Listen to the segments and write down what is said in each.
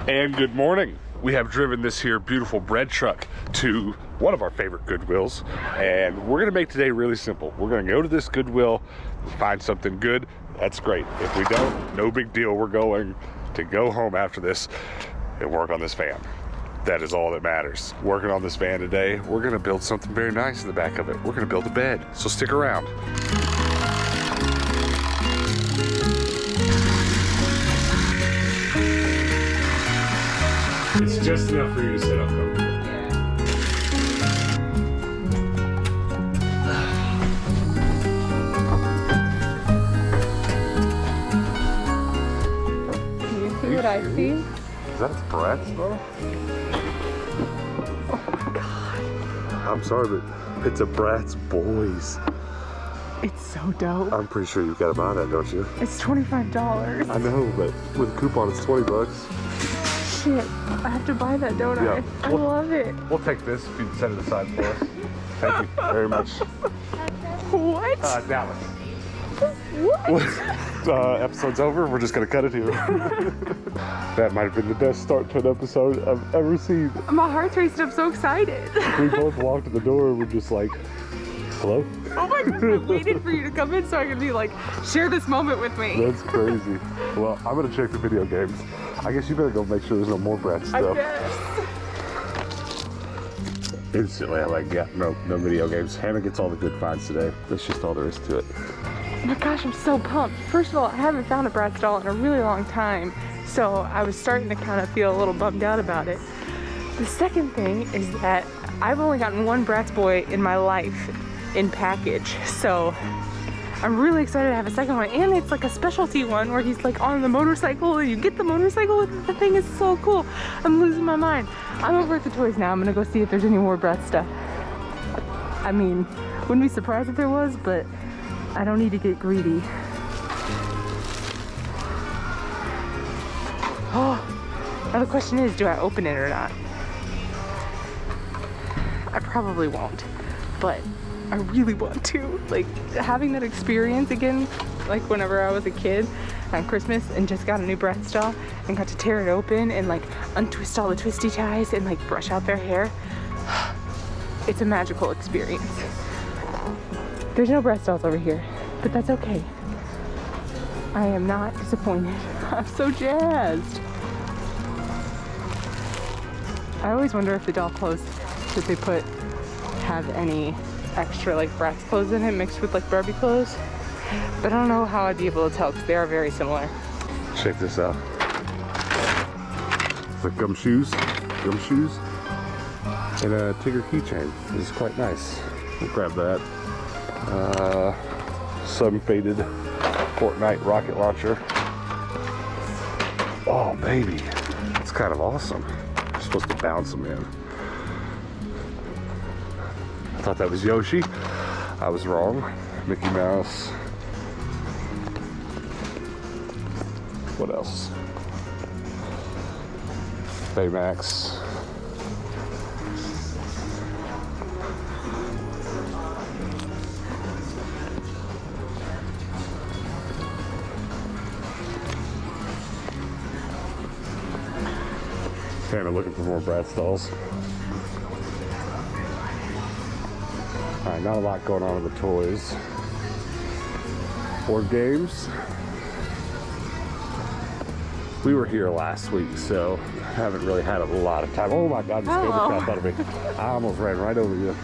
And good morning. We have driven this here beautiful bread truck to one of our favorite Goodwills, and we're gonna make today really simple. We're gonna go to this Goodwill, find something good, that's great. If we don't, no big deal. We're going to go home after this and work on this van. That is all that matters. Working on this van today, we're gonna build something very nice in the back of it. We're gonna build a bed, so stick around. It's just enough for you to sit up comfortable. Can you see what I see? Is that a Bratz though? Oh my god. I'm sorry, but it's a Bratz Boys. It's so dope. I'm pretty sure you've got to buy that, don't you? It's $25. I know, but with a coupon it's 20 bucks. Shit, I have to buy that, don't I? I love it. We'll take this if you set it aside for us. Thank you very much. What? Dallas. What? Episode's over. We're just gonna cut it here. That might have been the best start to an episode I've ever seen. My heart's racing. I'm so excited. We both walked in the door and we're just like, hello? Oh my god, I waited for you to come in so I could be like, share this moment with me. That's crazy. Well, I'm gonna check the video games. I guess you better go make sure there's no more Bratz stuff. I guess. Instantly, I'm like, yeah, no video games. Hannah gets all the good finds today. That's just all there is to it. Oh my gosh, I'm so pumped. First of all, I haven't found a Bratz doll in a really long time, so I was starting to kind of feel a little bummed out about it. The second thing is that I've only gotten one Bratz boy in my life in package, so I'm really excited to have a second one, and it's like a specialty one where he's like on the motorcycle and you get the motorcycle with it. The thing is so cool. I'm losing my mind. I'm over at the toys now. I'm gonna go see if there's any more Bratz stuff. I mean, wouldn't be surprised if there was, but I don't need to get greedy. Oh, now the question is, do I open it or not? I probably won't, but I really want to. Like, having that experience again, like whenever I was a kid on Christmas and just got a new Bratz doll and got to tear it open and like untwist all the twisty ties and like brush out their hair. It's a magical experience. There's no Bratz dolls over here, but that's okay. I am not disappointed. I'm so jazzed. I always wonder if the doll clothes that they put have any extra like Bratz clothes in it mixed with like Barbie clothes, but I don't know how I'd be able to tell because they are very similar. Check this out. It's like gumshoes, and a Tigger keychain. This is quite nice. We'll grab that. Sun faded Fortnite rocket launcher. Oh baby, it's kind of awesome. You're supposed to bounce them in. I thought that was Yoshi. I was wrong. Mickey Mouse. What else? Baymax. Kind of looking for more Bratz dolls. Alright, not a lot going on with the toys. Board games. We were here last week, so haven't really had a lot of time. Oh my god, you scared the crap out of me. I almost ran right over you.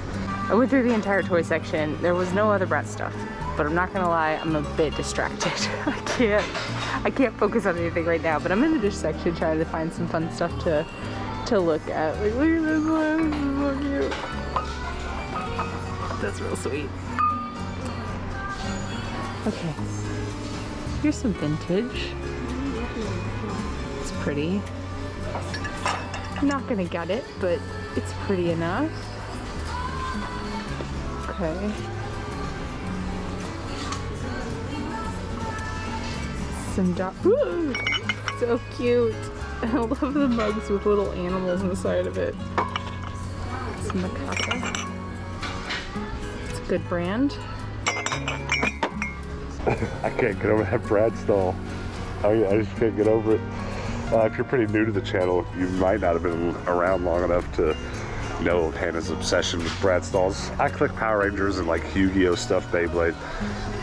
I went through the entire toy section. There was no other Bratz stuff, but I'm not gonna lie, I'm a bit distracted. I can't focus on anything right now, but I'm in the dish section trying to find some fun stuff to look at. Like, look at this one, this is so cute. That's real sweet. Okay, here's some vintage. It's pretty. I'm not gonna get it, but it's pretty enough. Okay. Some ooh, so cute. I love the mugs with little animals inside of it. Some Mikasa. It's a good brand. I can't get over that Bratz doll. I just can't get over it. If you're pretty new to the channel, you might not have been around long enough to know of Hannah's obsession with Bratz dolls. I collect Power Rangers and like Yu-Gi-Oh stuff, Beyblade.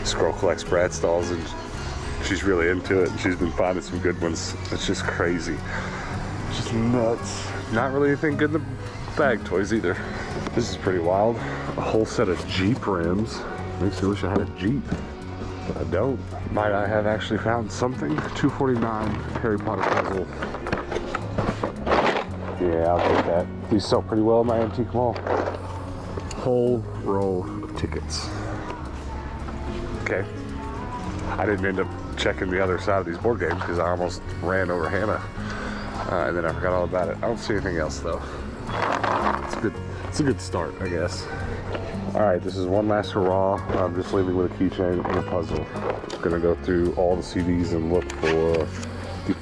Scroll collects Bratz dolls, and she's really into it, and she's been finding some good ones. It's just crazy. Just nuts. Not really anything good in the bag toys either. This is pretty wild. A whole set of Jeep rims. Makes me wish I had a Jeep, but I don't. Might I have actually found something? $2.49 Harry Potter puzzle. Yeah, I'll take that. These sell pretty well in my antique mall. Whole row of tickets. Okay. I didn't end up checking the other side of these board games because I almost ran over Hannah. And then I forgot all about it. I don't see anything else though. It's good. It's a good start, I guess. All right, this is one last hurrah. I'm just leaving with a keychain and a puzzle. I'm gonna go through all the CDs and look for the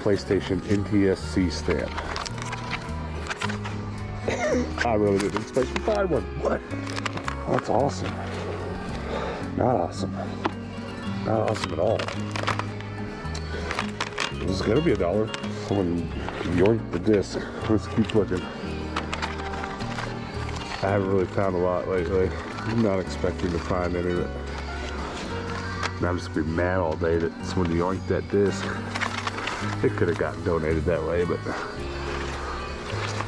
PlayStation NTSC stamp. I really didn't expect to find one. What? That's awesome. Not awesome. Not awesome at all. This is gonna be $1. Someone yoinked the disc. Let's keep looking. I haven't really found a lot lately. I'm not expecting to find any of it. Now I'm just gonna be mad all day that someone yoinked that disc. It could have gotten donated that way, but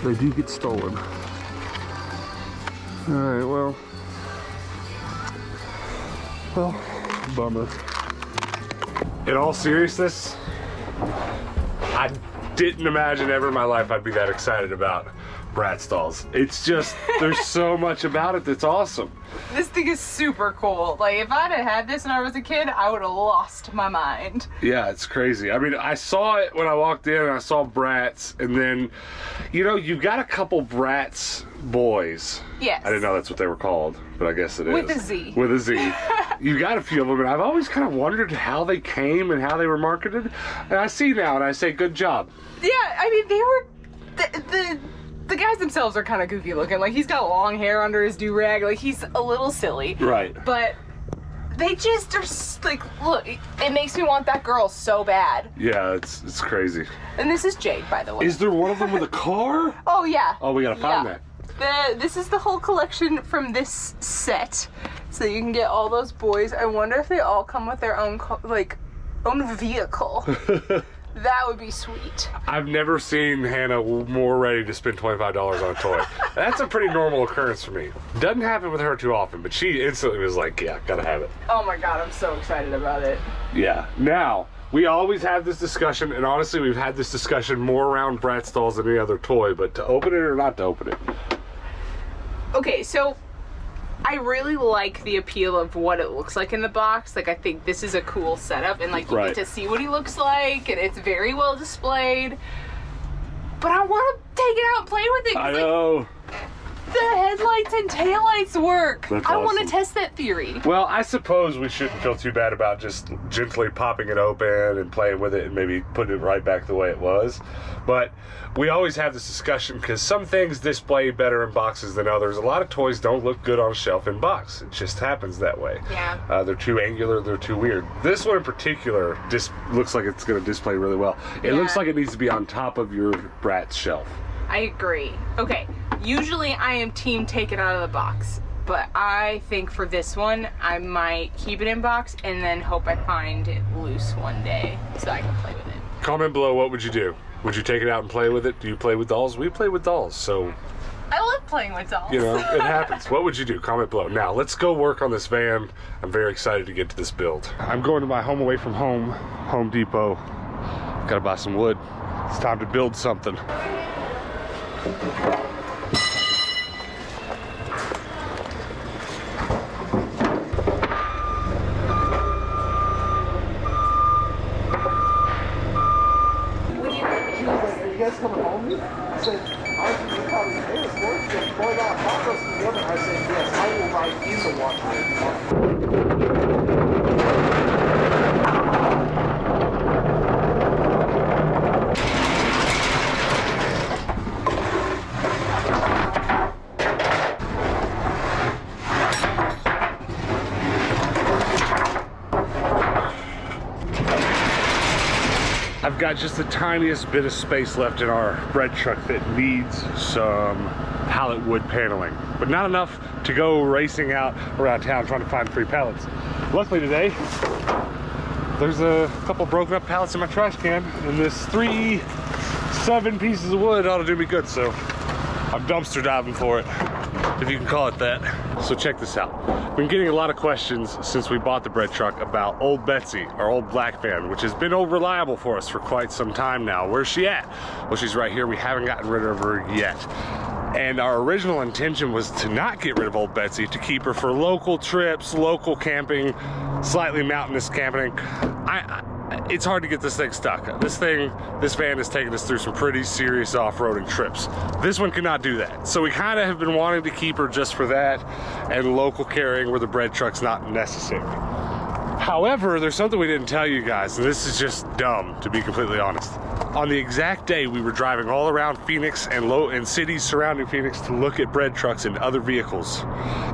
they do get stolen. Alright, well, bummer. In all seriousness, I didn't imagine ever in my life I'd be that excited about Bratz dolls. It's just, there's so much about it that's awesome. This thing is super cool. Like, if I'd have had this when I was a kid, I would have lost my mind. Yeah, it's crazy. I mean, I saw it when I walked in, and I saw Bratz, and then, you know, you've got a couple Bratz boys. Yes. I didn't know that's what they were called, but I guess it is. With a Z. With a Z. You got a few of them, and I've always kind of wondered how they came and how they were marketed. And I see now, and I say, good job. Yeah, I mean, they were... The guys themselves are kind of goofy looking. Like, he's got long hair under his do-rag. Like, he's a little silly. Right. But they just are, like, look, it makes me want that girl so bad. Yeah, it's crazy. And this is Jake, by the way. Is there one of them with a car? Oh, yeah. Oh, we gotta find that. This is the whole collection from this set. So you can get all those boys. I wonder if they all come with their own, own vehicle. That would be sweet. I've never seen Hannah more ready to spend $25 on a toy. That's a pretty normal occurrence for me. Doesn't happen with her too often, but she instantly was like, yeah, gotta have it. Oh my god, I'm so excited about it. Yeah. Now, we always have this discussion, and honestly, we've had this discussion more around Bratz dolls than any other toy, but to open it or not to open it? Okay, so I really like the appeal of what it looks like in the box. Like, I think this is a cool setup, and like you get to see what he looks like, and it's very well displayed. But I want to take it out and play with it. I know. The headlights and taillights work. That's I want to awesome. test that theory. Well, I suppose we shouldn't feel too bad about just gently popping it open and playing with it and maybe putting it right back the way it was. But we always have this discussion because some things display better in boxes than others. A lot of toys don't look good on a shelf in box. It just happens that way. Yeah. They're too angular, they're too weird. This one in particular just looks like it's going to display really well. It looks like it needs to be on top of your Bratz shelf. I agree. Okay, usually I am team take it out of the box, but I think for this one, I might keep it in box and then hope I find it loose one day so I can play with it. Comment below, what would you do? Would you take it out and play with it? Do you play with dolls? We play with dolls, so... I love playing with dolls. You know, it happens. What would you do? Comment below. Now, let's go work on this van. I'm very excited to get to this build. I'm going to my home away from home, Home Depot. Gotta buy some wood. It's time to build something. You guys coming home? I said, I was just probably pay us for it. She said, boy, that hot sauce in the oven. I said, yes, I will ride in the water. I've got just the tiniest bit of space left in our bread truck that needs some pallet wood paneling, but not enough to go racing out around town trying to find free pallets. Luckily today, there's a couple broken up pallets in my trash can, and this 7 pieces of wood ought to do me good, so I'm dumpster diving for it, if you can call it that. So check this out. Been getting a lot of questions since we bought the bread truck about Old Betsy, our old black van, which has been reliable for us for quite some time now. Where's she at? Well, she's right here. We haven't gotten rid of her yet. And our original intention was to not get rid of Old Betsy, to keep her for local trips, local camping, slightly mountainous camping. It's hard to get this thing stuck. This van has taken us through some pretty serious off-roading trips. This one cannot do that. So we kind of have been wanting to keep her just for that and local carrying where the bread truck's not necessary. However, there's something we didn't tell you guys, and this is just dumb, to be completely honest. On the exact day we were driving all around Phoenix and cities surrounding Phoenix to look at bread trucks and other vehicles.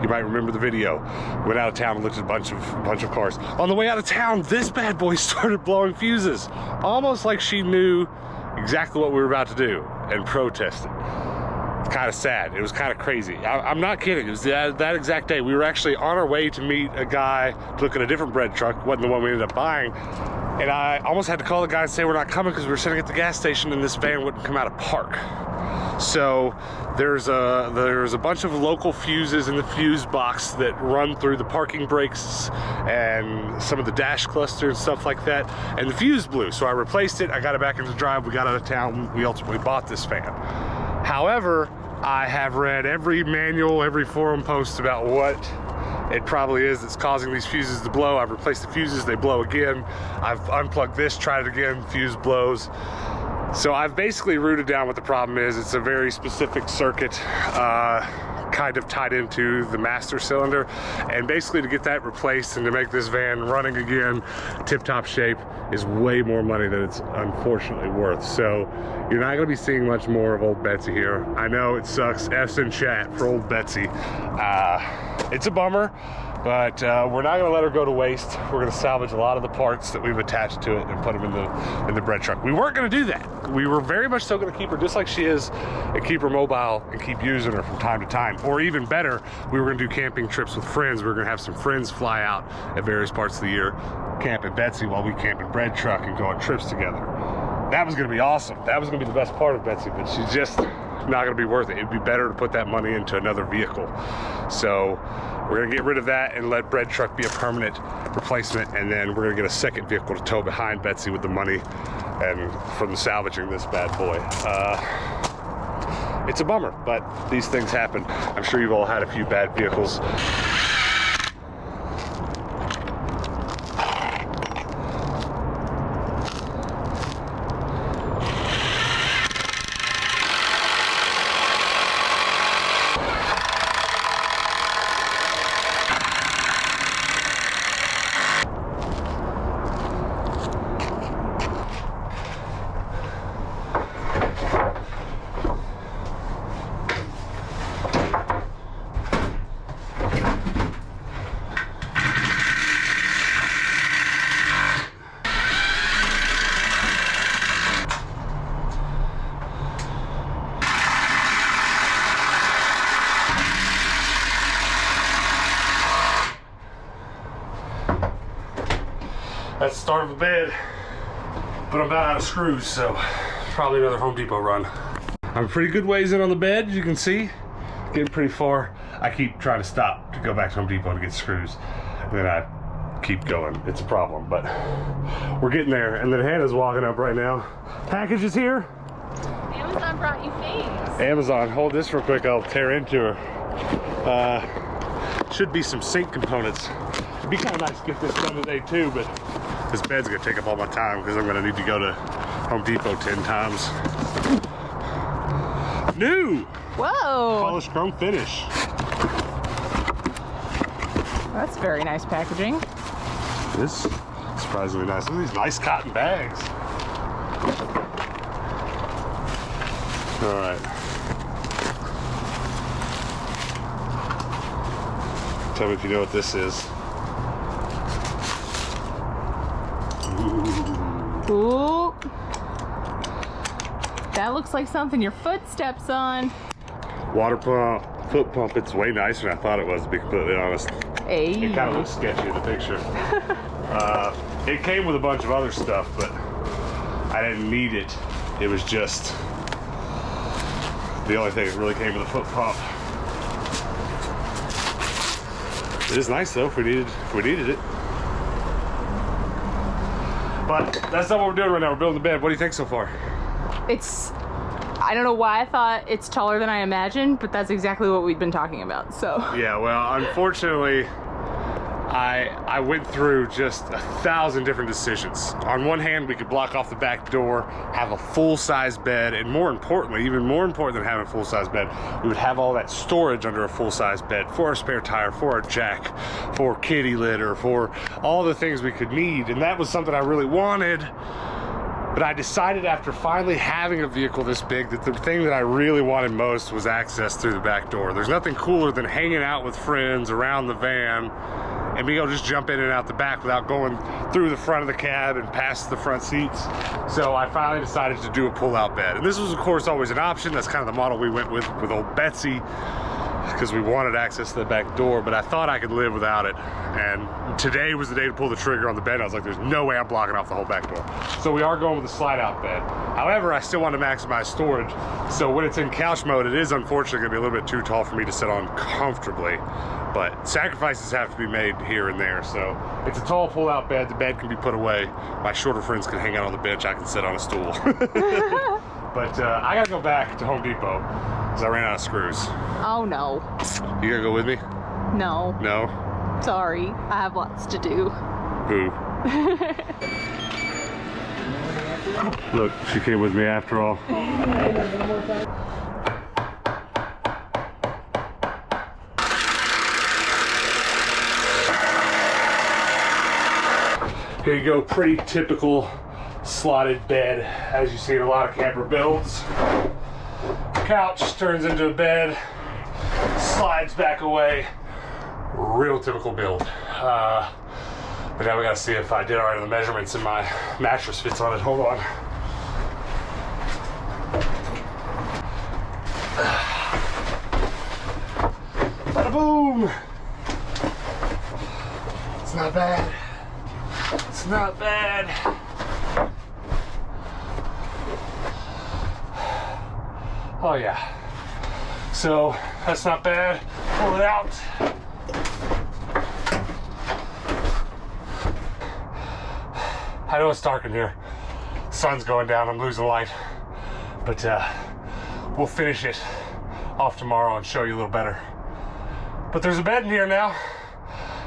You might remember the video. Went out of town and looked at a bunch of cars. On the way out of town, this bad boy started blowing fuses, almost like she knew exactly what we were about to do and protested. Kind of sad. It was kind of crazy. I'm not kidding. It was that exact day. We were actually on our way to meet a guy to look at a different bread truck. Wasn't the one we ended up buying. And I almost had to call the guy and say we're not coming because we were sitting at the gas station and this van wouldn't come out of park. So there's a bunch of local fuses in the fuse box that run through the parking brakes and some of the dash cluster and stuff like that. And the fuse blew. So I replaced it. I got it back into drive. We got out of town. We ultimately bought this van. However, I have read every manual, every forum post about what it probably is that's causing these fuses to blow. I've replaced the fuses, they blow again. I've unplugged this, tried it again, fuse blows. So I've basically rooted down what the problem is. It's a very specific circuit, kind of tied into the master cylinder. And basically to get that replaced and to make this van running again, tip-top shape, is way more money than it's unfortunately worth. So you're not gonna be seeing much more of Old Betsy here. I know it sucks, F's in chat for Old Betsy. It's a bummer, but we're not gonna let her go to waste. We're gonna salvage a lot of the parts that we've attached to it and put them in the bread truck. We weren't gonna do that. We were very much so gonna keep her just like she is and keep her mobile and keep using her from time to time. Or even better, we were gonna do camping trips with friends. We were gonna have some friends fly out at various parts of the year, camp at Betsy while we camp in bread truck and go on trips together. That was gonna be awesome. That was gonna be the best part of Betsy, but she's just not gonna be worth it. It'd be better to put that money into another vehicle. So we're gonna get rid of that and let bread truck be a permanent replacement, and then we're gonna get a second vehicle to tow behind Betsy with the money and from salvaging this bad boy. It's a bummer, but these things happen. I'm sure you've all had a few bad vehicles. That's the start of the bed, but I'm about out of screws, so probably another Home Depot run. I'm a pretty good ways in on the bed, as you can see. Getting pretty far. I keep trying to stop to go back to Home Depot to get screws, and then I keep going. It's a problem, but we're getting there. And then Hannah's walking up right now. Package is here. Amazon brought you things. Amazon, hold this real quick, I'll tear into her. Should be some sink components. It'd be kind of nice to get this done today too, but this bed's gonna take up all my time because I'm gonna need to go to Home Depot 10 times. New! Whoa! Polished chrome finish. That's very nice packaging. This is surprisingly nice. Look at these nice cotton bags. All right. Tell me if you know what this is. Ooh. That looks like something your foot steps on. Water pump, foot pump. It's way nicer than I thought it was, to be completely honest. Hey. It kind of looks sketchy in the picture. It came with a bunch of other stuff, but I didn't need it. It was just the only thing that really came with a foot pump. It is nice though if we needed it. But that's not what we're doing right now. We're building the bed. What do you think so far? I don't know why I thought it's taller than I imagined, but that's exactly what we've been talking about, so. Yeah, well, unfortunately, I went through just 1,000 different decisions. On one hand, we could block off the back door, have a full-size bed, and more importantly, even more important than having a full-size bed, we would have all that storage under a full-size bed for our spare tire, for our jack, for kitty litter, for all the things we could need, and that was something I really wanted. But I decided after finally having a vehicle this big that the thing that I really wanted most was access through the back door. There's nothing cooler than hanging out with friends around the van and being able to just jump in and out the back without going through the front of the cab and past the front seats. So I finally decided to do a pull-out bed. And this was, of course, always an option. That's kind of the model we went with old Betsy, because we wanted access to the back door, but I thought I could live without it. And today was the day to pull the trigger on the bed. I was like, there's no way I'm blocking off the whole back door. So we are going with a slide-out bed. However, I still want to maximize storage. So when it's in couch mode, it is unfortunately gonna be a little bit too tall for me to sit on comfortably. But sacrifices have to be made here and there. So it's a tall pull-out bed. The bed can be put away. My shorter friends can hang out on the bench. I can sit on a stool. But I gotta go back to Home Depot because I ran out of screws. Oh no. You gonna go with me? No. No? Sorry, I have lots to do. Boo. Look, she came with me after all. Here you go, pretty typical slotted bed, as you see in a lot of camper builds. Couch turns into a bed, slides back away. Real typical build. But now we gotta see if I did all right on the measurements and my mattress fits on it. Hold on. Bada boom! It's not bad. It's not bad. Oh yeah. So that's not bad. Pull it out. I know it's dark in here. Sun's going down, I'm losing light. But we'll finish it off tomorrow and show you a little better. But there's a bed in here now.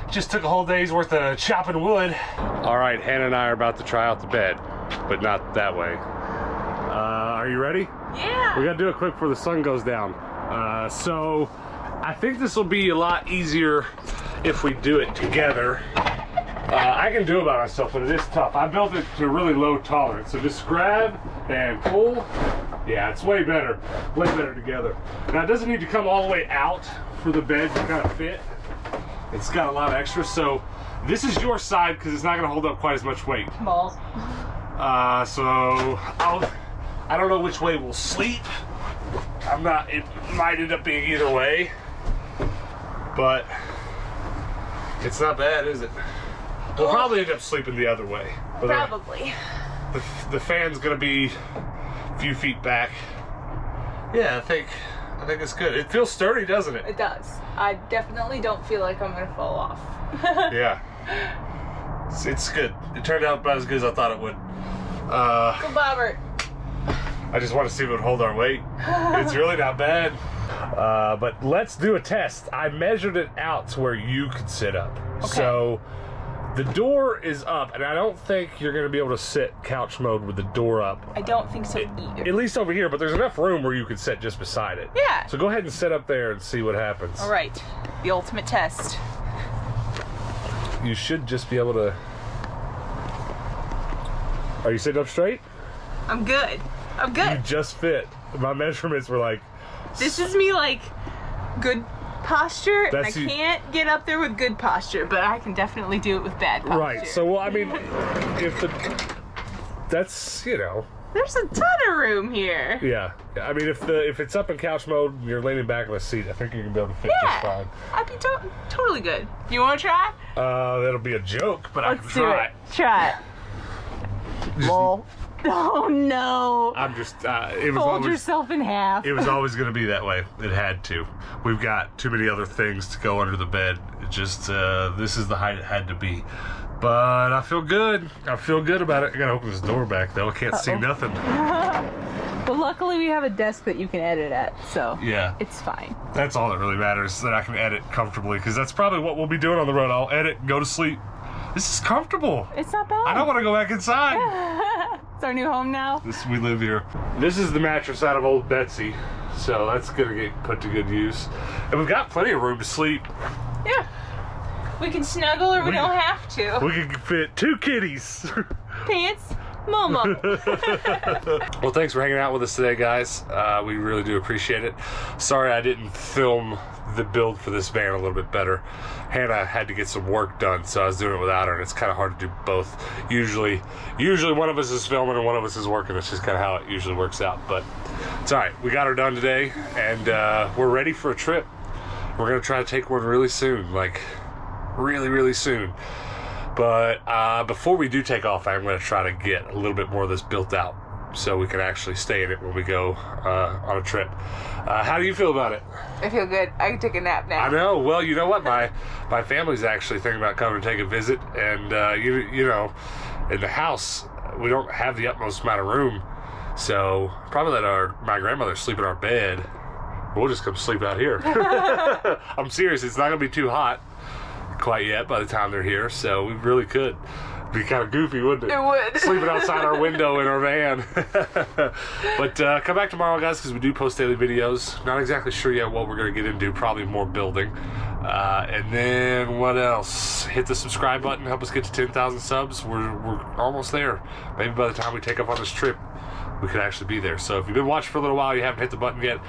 Just took a whole day's worth of chopping wood. All right, Hannah and I are about to try out the bed, but not that way. Are you ready? Yeah. We gotta do it quick before the sun goes down. So I think this will be a lot easier if we do it together. I can do it by myself, but it is tough. I built it to a really low tolerance. So just grab and pull. Yeah, it's way better together. Now it doesn't need to come all the way out for the bed to kind of fit. It's got a lot of extra. So this is your side because it's not gonna hold up quite as much weight. Balls. So I don't know which way we'll sleep. It might end up being either way, but it's not bad, is it? We'll probably end up sleeping the other way. But probably. The fan's gonna be a few feet back. Yeah, I think it's good. It feels sturdy, doesn't it? It does. I definitely don't feel like I'm gonna fall off. Yeah. It's good. It turned out about as good as I thought it would. Go Bobbert. I just want to see if it would hold our weight. It's really not bad. But let's do a test. I measured it out to where you could sit up. Okay. So the door is up, and I don't think you're going to be able to sit couch mode with the door up. I don't think so either. At least over here, but there's enough room where you could sit just beside it. Yeah. So go ahead and sit up there and see what happens. All right. The ultimate test. You should just be able to... Are you sitting up straight? I'm good. I'm good. You just fit. My measurements were like... This is me like good posture, and I That's you- can't get up there with good posture, but I can definitely do it with bad posture. Right. So, well, I mean, if the... That's, you know... There's a ton of room here. Yeah. I mean, if it's up in couch mode, and you're leaning back in the seat, I think you can be able to fit just fine. I'd be totally good. You want to try? That'll be a joke, but I can Let's do try. it. Try it. Lol. Oh no. I'm just, it was Fold always, yourself in half. it was always going to be that way. It had to. We've got too many other things to go under the bed. It just, this is the height it had to be. But I feel good. I feel good about it. I gotta open this door back though. I can't see nothing. But luckily we have a desk that you can edit at, so Yeah. it's fine. That's all that really matters, that I can edit comfortably, because that's probably what we'll be doing on the road. I'll edit and go to sleep. This is comfortable. It's not bad. I don't want to go back inside. It's our new home now. We live here. This is the mattress out of old Betsy, so that's gonna get put to good use. And we've got plenty of room to sleep. Yeah. We can snuggle or we don't have to. We can fit 2 kitties. Pants, Mama. Well, thanks for hanging out with us today, guys. We really do appreciate it. Sorry I didn't film the build for this van a little bit better. Hannah had to get some work done, so I was doing it without her, and it's kind of hard to do both. Usually one of us is filming and one of us is working. It's just kind of how it usually works out, but it's all right. We got her done today, and we're ready for a trip. We're gonna try to take one really soon, like really soon. But before we do take off, I'm going to try to get a little bit more of this built out so we can actually stay in it when we go on a trip. How do you feel about it? I feel good. I can take a nap now. I know. Well, you know what? My family's actually thinking about coming and take a visit, and you know, in the house we don't have the utmost amount of room, so probably let my grandmother sleep in our bed. We'll just come sleep out here. I'm serious. It's not going to be too hot quite yet by the time they're here, so we really could. Be kind of goofy, wouldn't it? It would. Sleeping outside our window in our van. But come back tomorrow, guys, because we do post daily videos. Not exactly sure yet what we're going to get into. Probably more building. And then what else? Hit the subscribe button. Help us get to 10,000 subs. We're almost there. Maybe by the time we take off on this trip, we could actually be there. So if you've been watching for a little while, you haven't hit the button yet,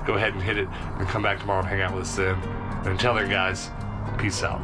go ahead and hit it and come back tomorrow and hang out with us then. And until then, guys, peace out.